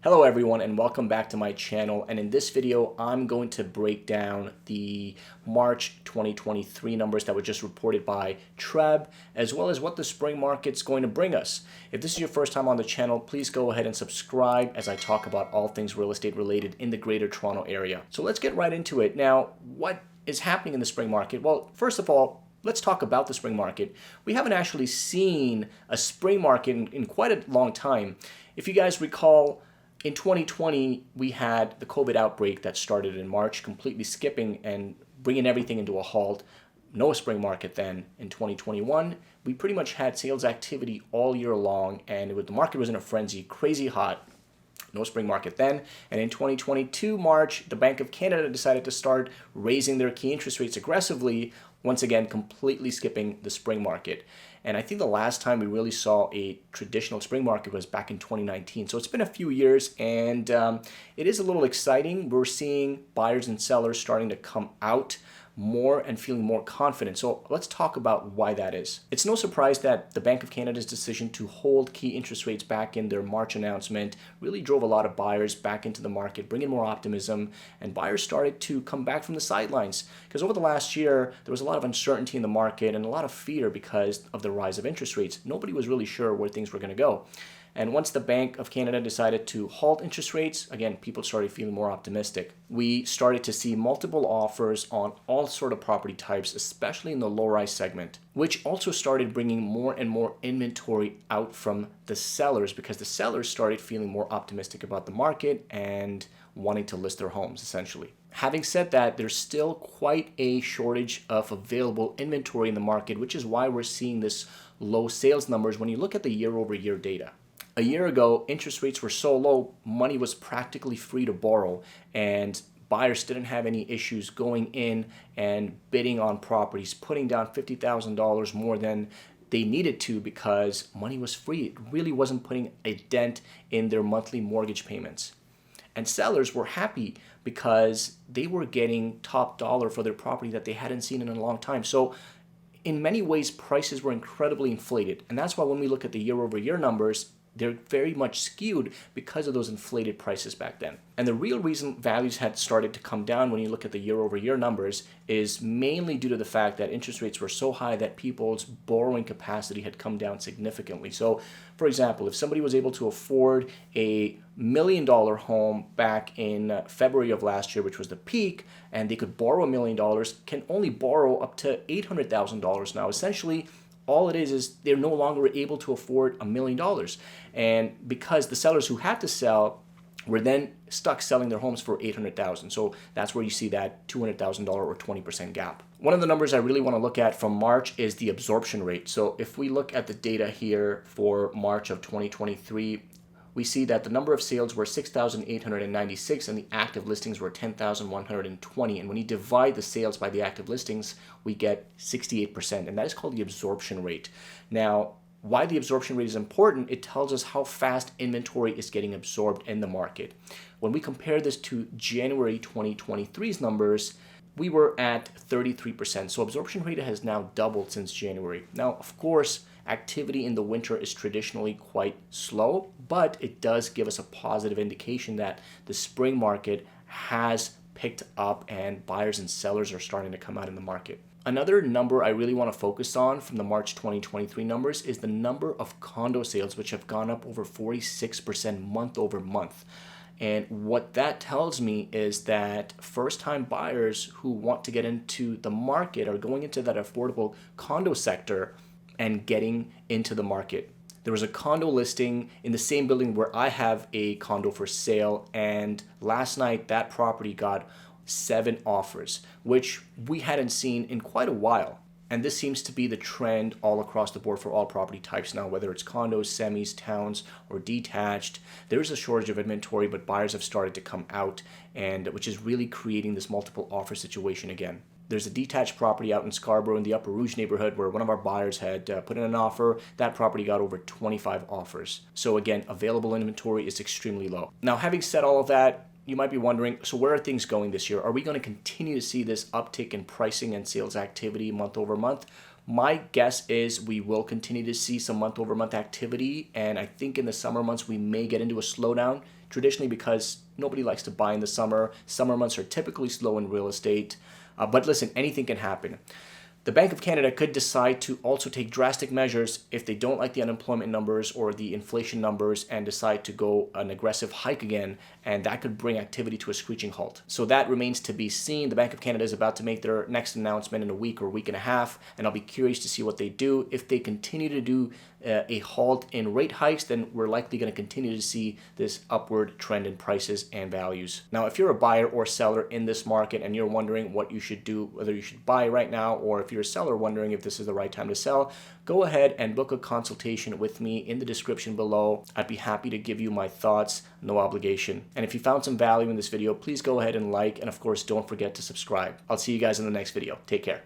Hello everyone and welcome back to my channel, and in this video I'm going to break down the March 2023 numbers that were just reported by Treb, as well as what the spring market's going to bring us. If this is your first time on the channel, please go ahead and subscribe as I talk about all things real estate related in the Greater Toronto Area. So let's get right into it. Now, what is happening in the spring market? Well, first of all, let's talk about the spring market. We haven't actually seen a spring market in quite a long time. If you guys recall, in 2020, we had the COVID outbreak that started in March, completely skipping and bringing everything into a halt. No spring market then. In 2021, we pretty much had sales activity all year long, and the market was in a frenzy, crazy hot. No spring market then. And in 2022 March, the Bank of Canada decided to start raising their key interest rates aggressively, once again completely skipping the spring market. And I think the last time we really saw a traditional spring market was back in 2019. So it's been a few years, and it is a little exciting. We're seeing buyers and sellers starting to come out more and feeling more confident. So let's talk about why that is. It's no surprise that the Bank of Canada's decision to hold key interest rates back in their March announcement really drove a lot of buyers back into the market, bringing more optimism, and buyers started to come back from the sidelines. Because over the last year, there was a lot of uncertainty in the market and a lot of fear because of the rise of interest rates. Nobody was really sure where things were going to go. And once the Bank of Canada decided to halt interest rates, again, people started feeling more optimistic. We started to see multiple offers on all sort of property types, especially in the low-rise segment, which also started bringing more and more inventory out from the sellers, because the sellers started feeling more optimistic about the market and wanting to list their homes, essentially. Having said that, there's still quite a shortage of available inventory in the market, which is why we're seeing this low sales numbers when you look at the year-over-year data. A year ago, interest rates were so low, money was practically free to borrow, and buyers didn't have any issues going in and bidding on properties, putting down $50,000 more than they needed to because money was free. It really wasn't putting a dent in their monthly mortgage payments. And sellers were happy because they were getting top dollar for their property that they hadn't seen in a long time. So in many ways, prices were incredibly inflated. And that's why when we look at the year-over-year numbers, they're very much skewed because of those inflated prices back then. And the real reason values had started to come down when you look at the year-over-year numbers is mainly due to the fact that interest rates were so high that people's borrowing capacity had come down significantly. So, for example, if somebody was able to afford a $1 million home back in February of last year, which was the peak, and they could borrow $1 million, can only borrow up to $800,000 now. Essentially, all it is they're no longer able to afford $1 million. And because the sellers who had to sell were then stuck selling their homes for $800,000. So that's where you see that $200,000 or 20% gap. One of the numbers I really want to look at from March is the absorption rate. So if we look at the data here for March of 2023, we see that the number of sales were 6,896 and the active listings were 10,120. And when you divide the sales by the active listings, we get 68%. And that is called the absorption rate. Now, why the absorption rate is important, it tells us how fast inventory is getting absorbed in the market. When we compare this to January 2023's numbers, we were at 33%. So absorption rate has now doubled since January. Now, of course, activity in the winter is traditionally quite slow, but it does give us a positive indication that the spring market has picked up and buyers and sellers are starting to come out in the market. Another number I really want to focus on from the March 2023 numbers is the number of condo sales, which have gone up over 46% month over month. And what that tells me is that first-time buyers who want to get into the market are going into that affordable condo sector and getting into the market. There was a condo listing in the same building where I have a condo for sale, and last night that property got 7 offers, which we hadn't seen in quite a while. And this seems to be the trend all across the board for all property types now, whether it's condos, semis, towns, or detached. There is a shortage of inventory, but buyers have started to come out, and which is really creating this multiple offer situation again. There's a detached property out in Scarborough in the Upper Rouge neighborhood where one of our buyers had put in an offer. That property got over 25 offers. So again, available inventory is extremely low. Now, having said all of that, you might be wondering, so where are things going this year? Are we going to continue to see this uptick in pricing and sales activity month over month? My guess is we will continue to see some month over month activity, and I think in the summer months we may get into a slowdown traditionally because nobody likes to buy in the summer. Summer months are typically slow in real estate. But listen, anything can happen. The Bank of Canada could decide to also take drastic measures if they don't like the unemployment numbers or the inflation numbers and decide to go an aggressive hike again, and that could bring activity to a screeching halt. So that remains to be seen. The Bank of Canada is about to make their next announcement in a week or week and a half, and I'll be curious to see what they do. If they continue to do a halt in rate hikes, then we're likely going to continue to see this upward trend in prices and values. Now, if you're a buyer or seller in this market and you're wondering what you should do, whether you should buy right now, or if you're a seller wondering if this is the right time to sell, go ahead and book a consultation with me in the description below. I'd be happy to give you my thoughts, no obligation. And if you found some value in this video, please go ahead and like, and of course, don't forget to subscribe. I'll see you guys in the next video. Take care.